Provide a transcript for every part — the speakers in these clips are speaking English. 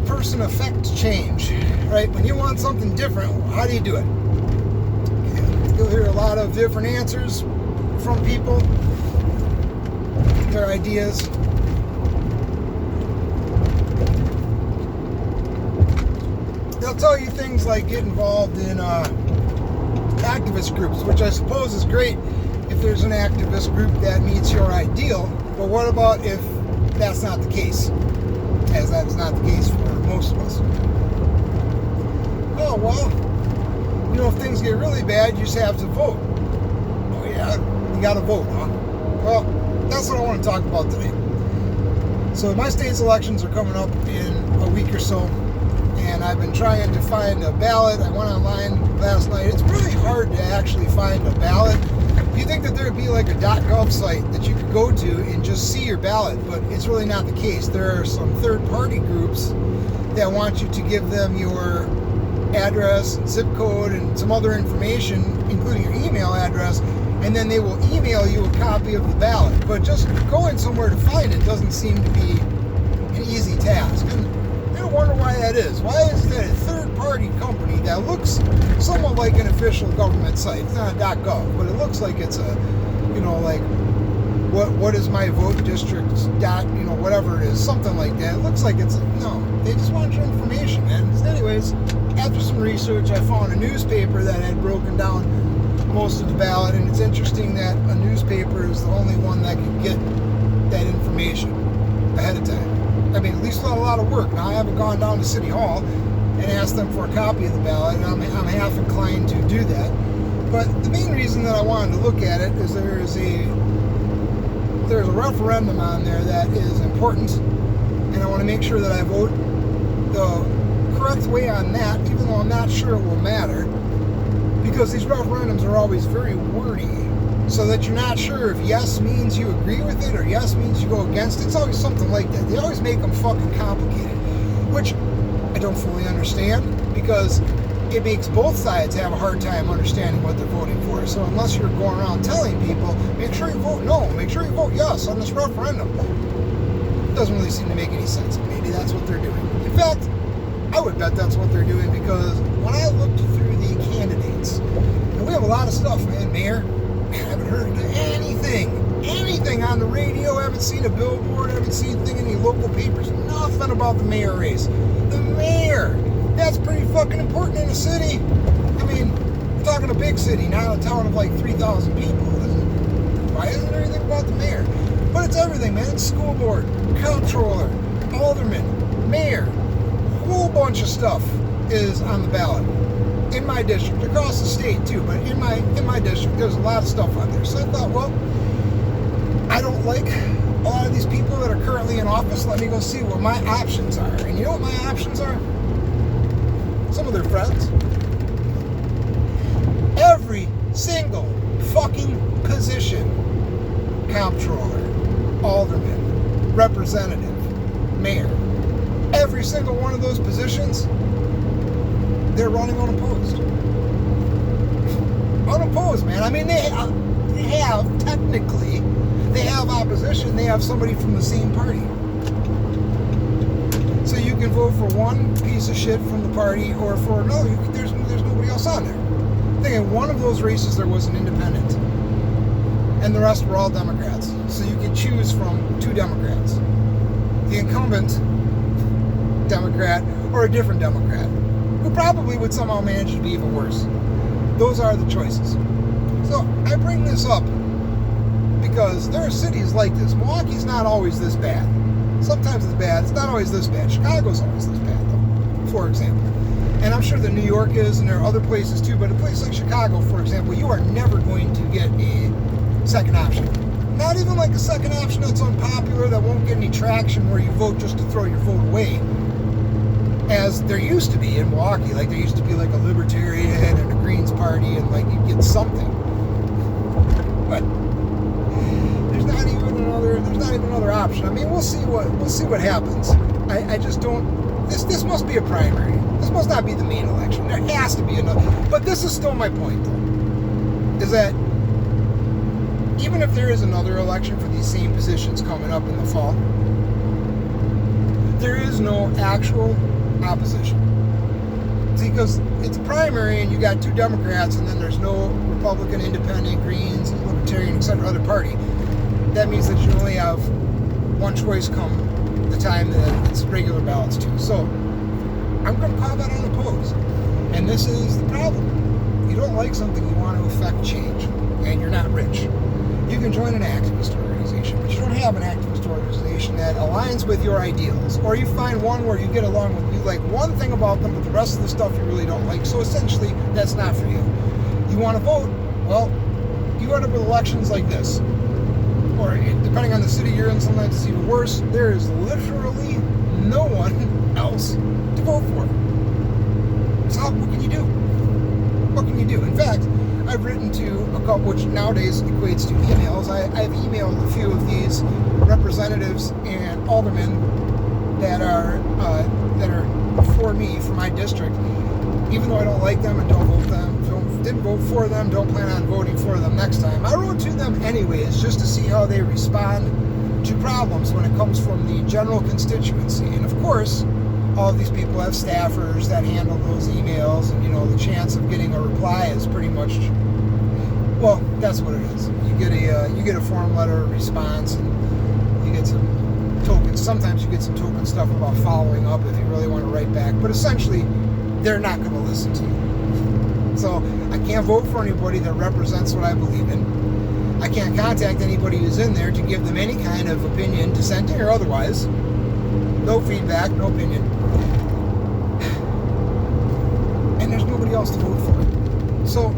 person affect change, right? When you want something different, how do you do it? You'll hear a lot of different answers from people, their ideas. They'll tell you things like get involved in activist groups, which I suppose is great if there's an activist group that meets your ideal. But what about if that's not the case? As that is not the case for most of us. Oh, well, you know, if things get really bad, you just have to vote. Oh, yeah, you got to vote, huh? Well, that's what I want to talk about today. So my state's elections are coming up in a week or so, and I've been trying to find a ballot. I went online last night. It's really hard to actually find a ballot. You think that there would be like a .gov site that you could go to and just see your ballot, but it's really not the case. There are some third-party groups that want you to give them your address and zip code and some other information, including your email address, and then they will email you a copy of the ballot. But just going somewhere to find it doesn't seem to be an easy task. And I wonder why that is. Why is that a third-party company that looks somewhat like an official government site? It's not a .gov, but it looks like it's a, you know, like what is my vote district whatever it is, something like that. It looks like it's no. They just want your information, man. Anyways, after some research, I found a newspaper that had broken down most of the ballot, and it's interesting that a newspaper is the only one that can get that information ahead of time. I mean, at least not a lot of work. Now, I haven't gone down to City Hall and asked them for a copy of the ballot, and I'm half inclined to do that. But the main reason that I wanted to look at it is there's a referendum on there that is important, and I want to make sure that I vote the correct way on that, even though I'm not sure it will matter, because these referendums are always very wordy, so that you're not sure if yes means you agree with it or yes means you go against it. It's always something like that. They always make them fucking complicated, which I don't fully understand, because it makes both sides have a hard time understanding what they're voting for. So unless you're going around telling people, make sure you vote no, make sure you vote yes on this referendum, it doesn't really seem to make any sense. Maybe that's what they're doing. In fact, I would bet that's what they're doing, because when I looked through the candidates, and we have a lot of stuff, man, Mayor, I haven't heard anything on the radio, I haven't seen a billboard, I haven't seen anything in any local papers, nothing about the mayor race. The mayor, that's pretty fucking important in a city. I mean, we're talking a big city, not a town of like 3,000 people. Why isn't there anything about the mayor? But it's everything, man. It's school board, comptroller, alderman, mayor, a whole bunch of stuff is on the ballot. In my district, across the state too, but in my district, there's a lot of stuff on there. So I thought, well, I don't like a lot of these people that are currently in office. Let me go see what my options are. And you know what my options are? Some of their friends. Every single fucking position, comptroller, alderman, representative, mayor, every single one of those positions, they're running unopposed. Unopposed, man. I mean, they have technically, they have opposition. They have somebody from the same party. So you can vote for one piece of shit from the party, or for another. There's nobody else on there. I think in one of those races there was an independent, and the rest were all Democrats. So you could choose from two Democrats, the incumbent Democrat or a different Democrat, who probably would somehow manage to be even worse. Those are the choices. So I bring this up because there are cities like this. Milwaukee's not always this bad. Sometimes it's bad. It's not always this bad. Chicago's always this bad, though, for example. And I'm sure that New York is, and there are other places too, but a place like Chicago, for example, you are never going to get a second option. Not even like a second option that's unpopular, that won't get any traction, where you vote just to throw your vote away, as there used to be in Milwaukee. Like there used to be like a Libertarian and a Greens party, and like you get something. But there's not even another option. I mean, we'll see what happens. I just don't. This must be a primary. This must not be the main election. There has to be another. But this is still my point, though, is that even if there is another election for these same positions coming up in the fall, there is is no actual opposition. See, because it's a primary and you got two Democrats and then there's no Republican, Independent, Greens, Libertarian, etc. other party. That means that you only have one choice come the time that it's regular ballots too. So I'm going to call that unopposed. And this is the problem. You don't like something, you want to affect change, and you're not rich. You can join an activist organization, but you don't have an activist organization that aligns with your ideals. Or you find one where you get along with, you like one thing about them, but the rest of the stuff you really don't like. So essentially, that's not for you. You want to vote? Well, you end up with elections like this. Or depending on the city you're in, sometimes it's even worse. There is literally no one else to vote for. So what can you do? What can you do? In fact, I've written to a couple, which nowadays equates to emails. I've emailed a few of these representatives and aldermen that are for me, for my district, even though I don't like them and didn't vote for them, don't plan on voting for them next time. I wrote to them anyways, just to see how they respond to problems when it comes from the general constituency. And of course, all of these people have staffers that handle those emails, and the chance of getting a reply is pretty much, well, that's what it is. You get a form letter response, and you get some tokens. Sometimes you get some token stuff about following up if you really want to write back, but essentially they're not going to listen to you. So I can't vote for anybody that represents what I believe in. I can't contact anybody who's in there to give them any kind of opinion, dissenting or otherwise. No feedback, no opinion. And there's nobody else to vote for. So,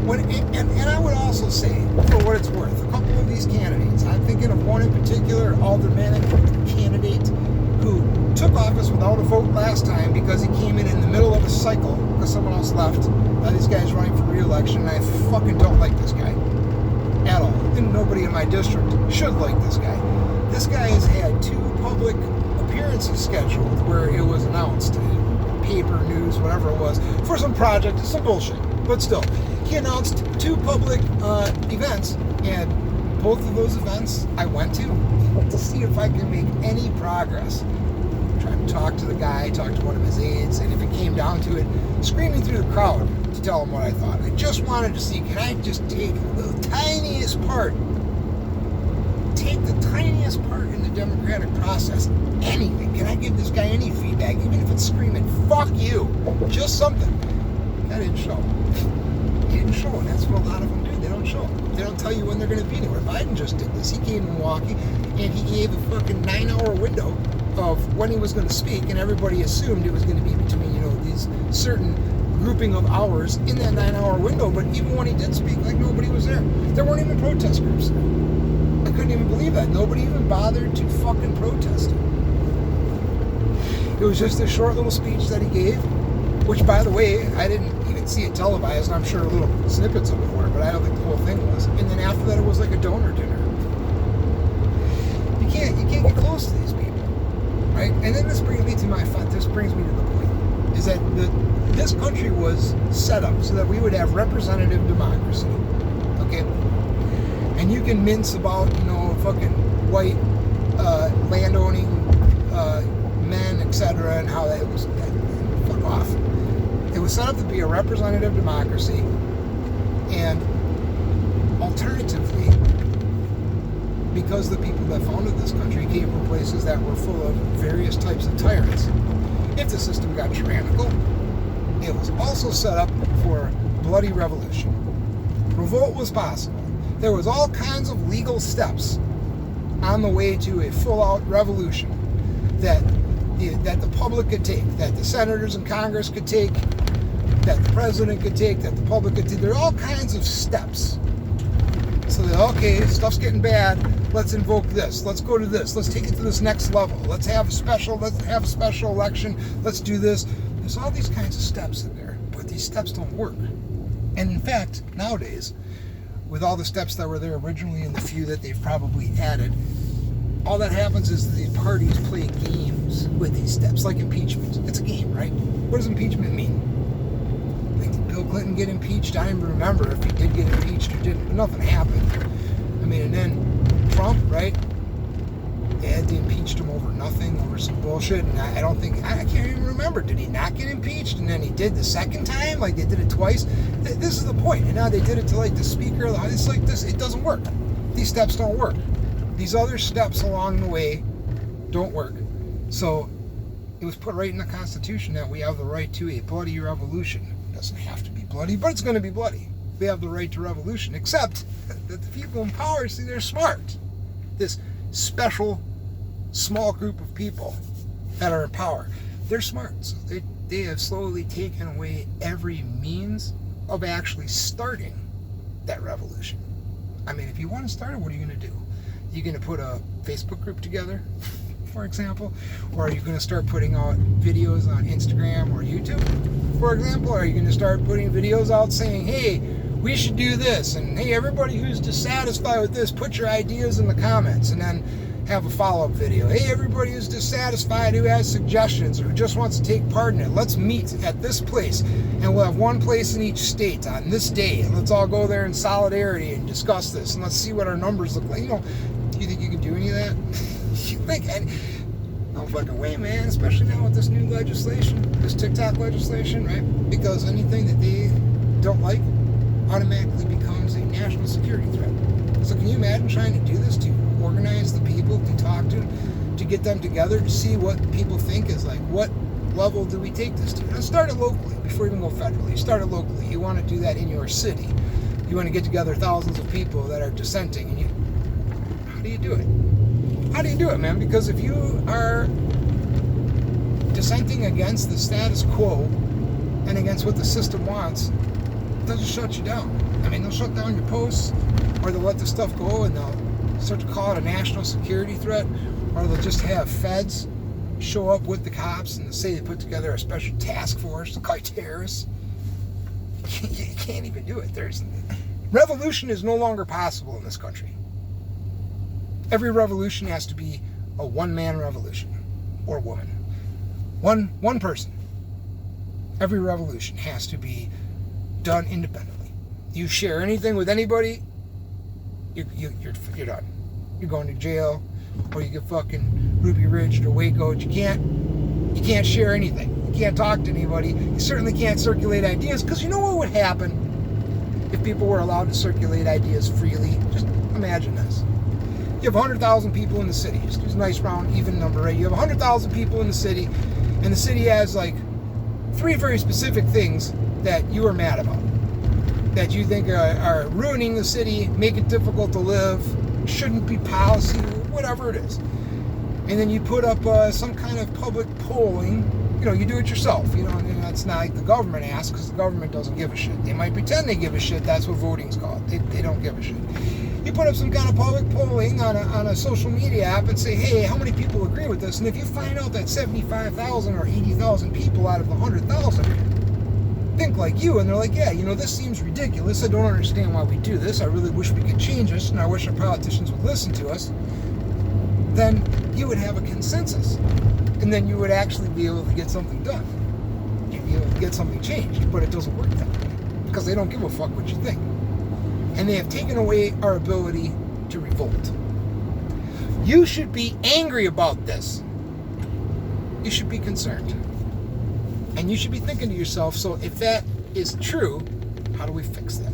and I would also say, for what it's worth, a couple of these candidates, I'm thinking of one in particular, aldermanic candidate, who took office without a vote last time because he came in the middle of a cycle because someone else left. This guy's running for re-election, and I fucking don't like this guy at all. And nobody in my district should like this guy. This guy has had 2 public appearances scheduled where it was announced, paper, news, whatever it was, for some project, some bullshit. But still, he announced 2 public events, and both of those events I went to see if I could make any progress. Trying to talk to the guy, talk to one of his aides, and if it came down to it, screaming through the crowd to tell him what I thought. I just wanted to see, can I just take the tiniest part in the democratic process? Anything. Can I give this guy any feedback, even if it's screaming, fuck you, just something? That didn't show. He didn't show, and that's what a lot of them do. They don't show. They don't tell you when they're going to be anywhere. Biden just did this. He came to Milwaukee, and he gave a fucking 9-hour window of when he was going to speak, and everybody assumed it was going to be between, these certain grouping of hours in that 9-hour window. But even when he did speak, like, nobody was there. There weren't even protest groups there. I couldn't even believe that. Nobody even bothered to fucking protest it. It was just a short little speech that he gave, which, by the way, I didn't even see it televised, and I'm sure little snippets of it were, but I don't think the whole thing was. And then after that, it was like a donor dinner. You can't get close to these people, right? And then this brings me to the point, is that this country was set up so that we would have representative democracy, okay? And you can mince about, fucking white landowning men, etc., and how that was, fuck off. It was set up to be a representative democracy, and alternatively, because the people that founded this country came from places that were full of various types of tyrants, if the system got tyrannical, it was also set up for bloody revolution. Revolt was possible. There was all kinds of legal steps on the way to a full-out revolution that the public could take, that the senators in Congress could take, that the president could take, that the public could take. There are all kinds of steps. So that, okay, stuff's getting bad, let's invoke this, let's go to this, let's take it to this next level, let's have a special election, let's do this. There's all these kinds of steps in there, but these steps don't work. And in fact, nowadays, with all the steps that were there originally and the few that they've probably added, all that happens is the parties play games with these steps, like impeachment. It's a game, right? What does impeachment mean? Like, did Bill Clinton get impeached? I don't even remember if he did get impeached or didn't, but nothing happened. I mean, and then Trump, right? And they impeached him over nothing, over some bullshit. And I can't even remember. Did he not get impeached? And then he did the second time? Like they did it twice? This is the point. And now they did it to like the Speaker of the House. It's like this. It doesn't work. These steps don't work. These other steps along the way don't work. So it was put right in the Constitution that we have the right to a bloody revolution. It doesn't have to be bloody, but it's going to be bloody. We have the right to revolution, except that the people in power, see, they're smart. This special, small group of people that are in power, they're smart. So they have slowly taken away every means of actually starting that revolution. I mean, if you want to start it, what are you going to do? You're going to put a Facebook group together, for example? Or are you going to start putting out videos on Instagram or YouTube, for example? Or are you going to start putting videos out saying, hey, we should do this, and hey, everybody who's dissatisfied with this, put your ideas in the comments, and then have a follow-up video. Hey, everybody who's dissatisfied, who has suggestions, or who just wants to take part in it, let's meet at this place, and we'll have one place in each state on this day, and let's all go there in solidarity and discuss this, and let's see what our numbers look like. You know, do you think you can do any of that? You think? No fucking way, man, especially now with this new legislation, this TikTok legislation, right? Because anything that they don't like automatically becomes a national security threat. So can you imagine trying to do this, to organize the people, to talk to them, to get them together, to see what people think is like, what level do we take this to? Now start it locally before you even go federally. Start it locally. You want to do that in your city. You want to get together thousands of people that are dissenting, and how do you do it? How do you do it, man? Because if you are dissenting against the status quo and against what the system wants, they'll just shut you down. I mean, they'll shut down your posts, or they'll let the stuff go and they'll start to call it a national security threat, or they'll just have feds show up with the cops and say they put together a special task force to fight terrorists. You can't even do it. Revolution is no longer possible in this country. Every revolution has to be a one-man revolution, or woman. One person. Every revolution has to be done independently. You share anything with anybody, you're done. You're going to jail, or you get fucking Ruby Ridge or Waco. You can't share anything. You can't talk to anybody. You certainly can't circulate ideas, because you know what would happen if people were allowed to circulate ideas freely? Just imagine this. You have 100,000 people in the city. Just use a nice round even number, right? You have 100,000 people in the city, and the city has like 3 very specific things that you are mad about, that you think are ruining the city, make it difficult to live, shouldn't be policy, whatever it is. And then you put up some kind of public polling. You know, you do it yourself. You know, and that's not like the government asks, because the government doesn't give a shit. They might pretend they give a shit. That's what voting's called. They don't give a shit. You put up some kind of public polling on a social media app and say, hey, how many people agree with this? And if you find out that 75,000 or 80,000 people out of the 100,000 think like you, and they're like, yeah, you know, this seems ridiculous. I don't understand why we do this. I really wish we could change this, and I wish our politicians would listen to us. Then you would have a consensus, and then you would actually be able to get something done. You'd be able to get something changed, but it doesn't work that way, because they don't give a fuck what you think. And they have taken away our ability to revolt. You should be angry about this. You should be concerned. And you should be thinking to yourself, so if that is true, how do we fix that?